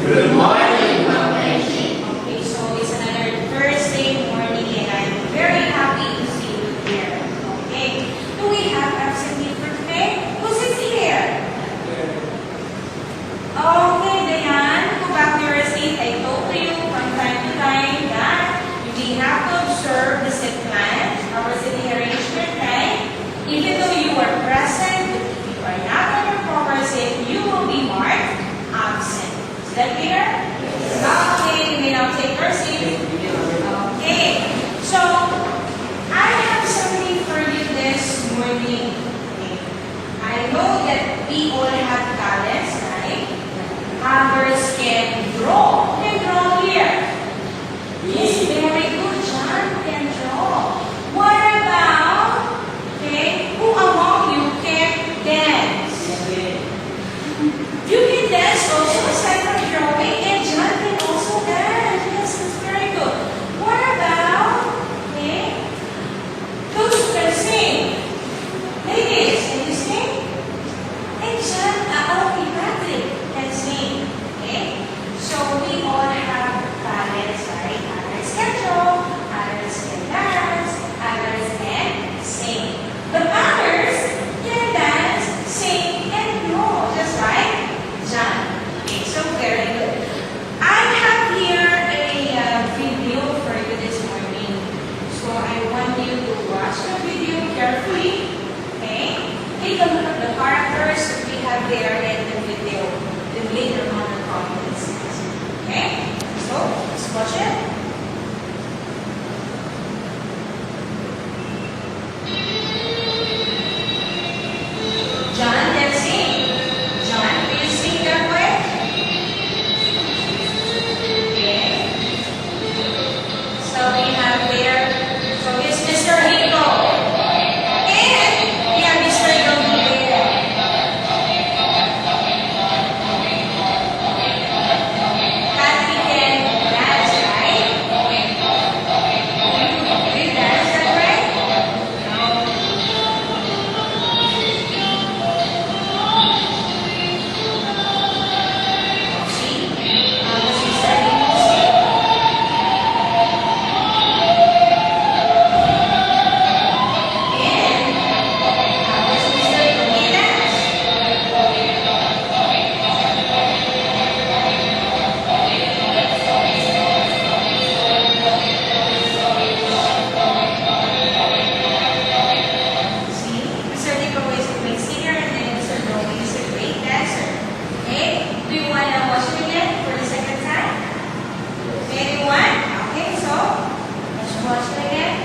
Good morning, Ma'am Angie. Okay, so it's another Thursday morning and I'm very happy to see you here. Okay, do we have absentee for today? Who's here? Okay, Dayan, go back to your seat. I told you from time to time that you may have to observe the set plan, our sitting arrangement, right? Even though you are present, if you are not on your proper seat, you will be marked absent. Is that clear? Yes. Okay, you may now take your seat. Okay, so I have something for you this morning. Okay. I know that we all have talents, right? Others can draw. Can draw here. Yes, very good, John. Can draw. What about, okay, who among you can dance? You can dance also aside from drawing, and John can also dance. Yes, that's very good. What about, okay, those who can sing? Ladies, can you sing? And John, okay, Patrick can sing. Okay? So we all have talents, right? Others can draw, others can dance, others can sing. But others can dance, sing, and draw. Just right, John. Okay, so very good. I have here a video for you this morning. So I want you to watch the video carefully. Okay? Take a look at the characters that we have there in the video. Then later on the comments. Okay? So, let's watch it. John, let's sing. John, will you sing that way? Okay. So we have there, so it's Mr. Hiko. And we have Mr. Yogi there. Patrick can dance, right? Do you dance that way? No. See? Was he starting to sing? And was Mr. Yogi dance? See, Mr. Nico is a great singer and then Mr. Domi is a great dancer. Okay? Do you want to watch it again for the second time? Anyone? Okay, so let's watch it again.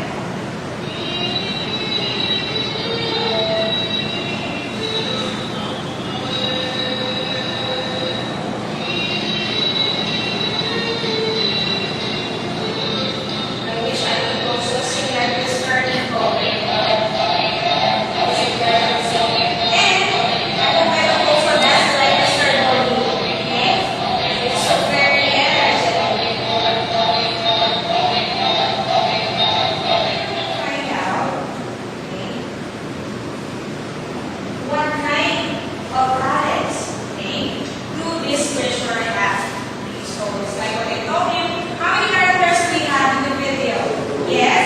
I wish I could also sing like Mr. Nico. And I hope I could also dance like Mr. Domi. Okay? It's so very energetic. Find out, okay, what kind of talents, okay, do this creature have? Okay, so it's like what I told you. How many characters we have in the video? Yes?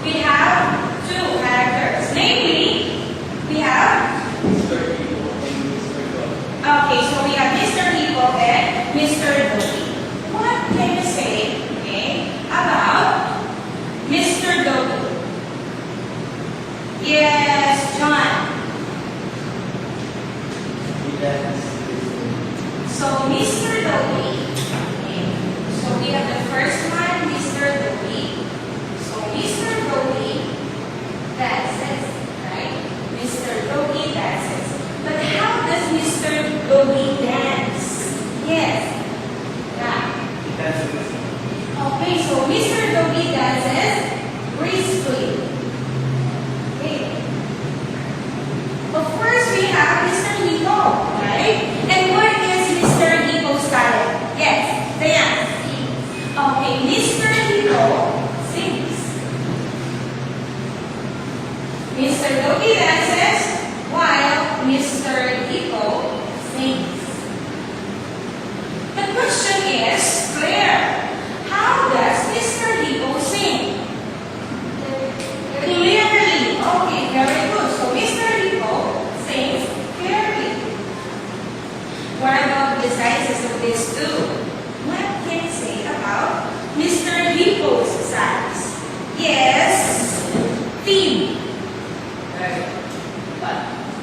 We have 2 characters. Namely, we have, okay, so we have Mr. Hiko and Mr. Dogi. What can you say, okay, about Mr. Dogi? Yes, John. So Mr. Dogi, okay, so we have the first one, Mr. Dogi. So Mr. Dogi dances, right? Mr. Dogi dances. But how does Mr. Dogi dance? Yes. Yeah. Okay, so Mr. Dogi dances gracefully. Okay. But first we have Mr. Hiko, right? And what is Mr. Hiko's talent? Yes, Dayan. Okay, Mr. Hiko sings. Mr. Dogi dances while Mr. Hiko sings. clear. How does Mr. Hippo sing? Clearly. Okay, very good. So Mr. Hippo sings clearly. What about the sizes of these two? What can you say about Mr. Hippo's size? Yes, thin.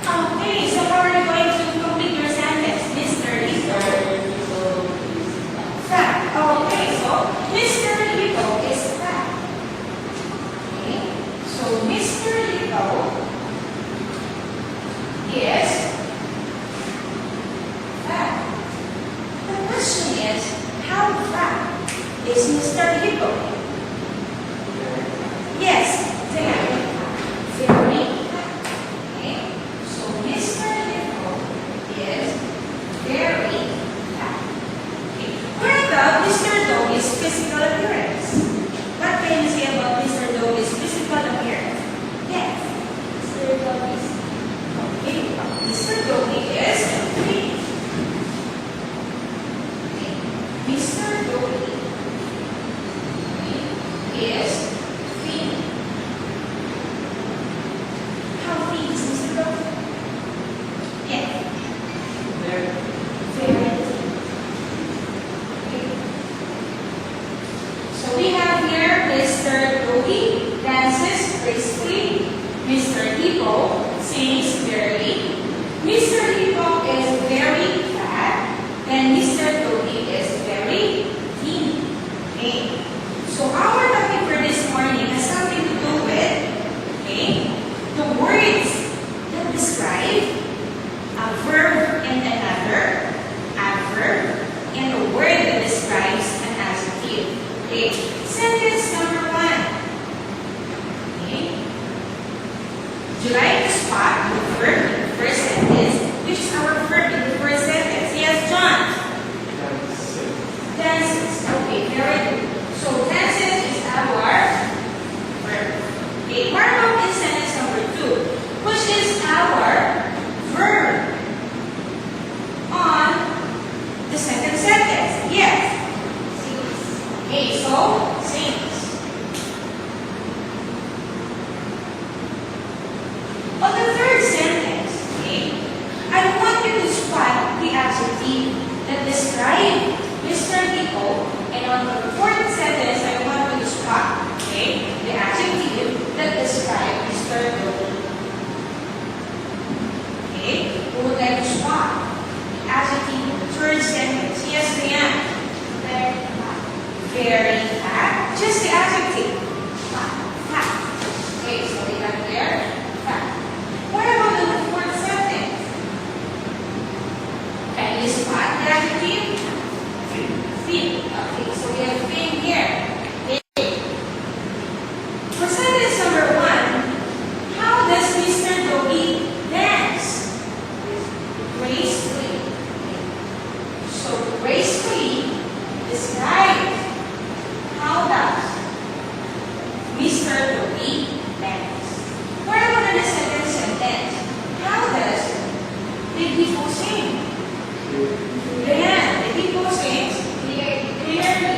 Okay, so how are you going to complete your sentence? Mr. Hippo. Fat. Okay, so Mr. Hippo is fat. Okay, so Mr. Hippo is fat. The question is, how fat is Mr. Hippo? Yes, very fat. Okay, so Mr. Hippo is very fat. Okay, what about Mr. Doggy's physical appearance? What can you say about Mr. Doggy's physical appearance? Yes, Mr. Doggy's. Okay, Mr. Doggy is thin. Okay, Mr. Doggy is thin. How thin is Mr. Doggy? Yes. Very thin. Okay. So we have here Mr. Doggy dances gracefully. Mr. Hippo sings clearly. Mr. Hippo is very fat. And Mr. Doggy is very thin. Okay. So our topic for this morning has something to do with, okay, the words that describe a verb and another adverb, and a word that describes an adjective. Okay. Sentence number 1. Okay. Would you like to spot the verb in the first sentence? Which is our verb in the first sentence? Yes, John. Dances. Okay, very good. So dances is our verb. Okay, what about in sentence number 2? Which is our verb on the second sentence? Yes. Okay, so sings. On the third sentence, okay, I want you to spot the adjective that describes Mr. Hippo, and on the fourth sentence, I want you to spot, okay, the adjective that describes Mr. Doggy. Okay, who would like to spot the adjective in the third sentence? Yes, Diane. Very fat. Just the adjective. Fat. Okay, so we have there fat. What about in the fourth sentence? Can you spot the adjective? Thin. Okay, so we have thin here. Okay. For sentence number 1, how does Mr. Doggy dance? Gracefully. So gracefully describes how does Mr. Doggy dance. What about in the second sentence? How does the Hippo sing? Yeah, the Hippo sings clearly.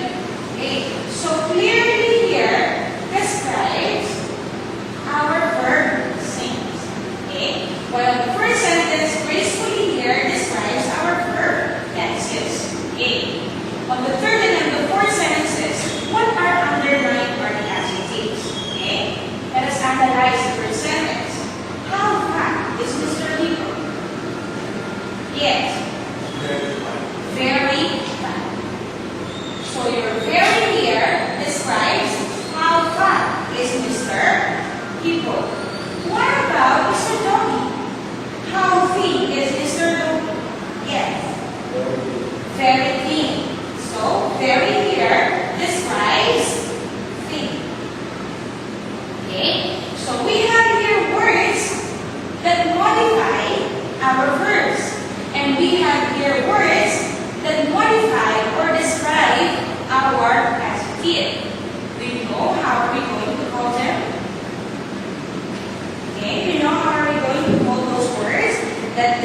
Okay, so clearly here describes our verb sings. Okay, while the first sentence gracefully here describes our verb dances. Okay, on the third and the fourth sentences, what are underlined are the adjectives? Okay, let us analyze the first sentence. How fat is Mr. Hippo? Yes. Very fat. So your very here describes how fat is Mr. Hippo. What about Mr. Doggy? How thin is Mr. Doggy? Yes. Very thin. So very here describes thin. Okay. So we have here words that modify our verbs. And we have here words that modify or describe our adjective. Do you know how are we going to call them? Okay, do you know how are we going to call those words that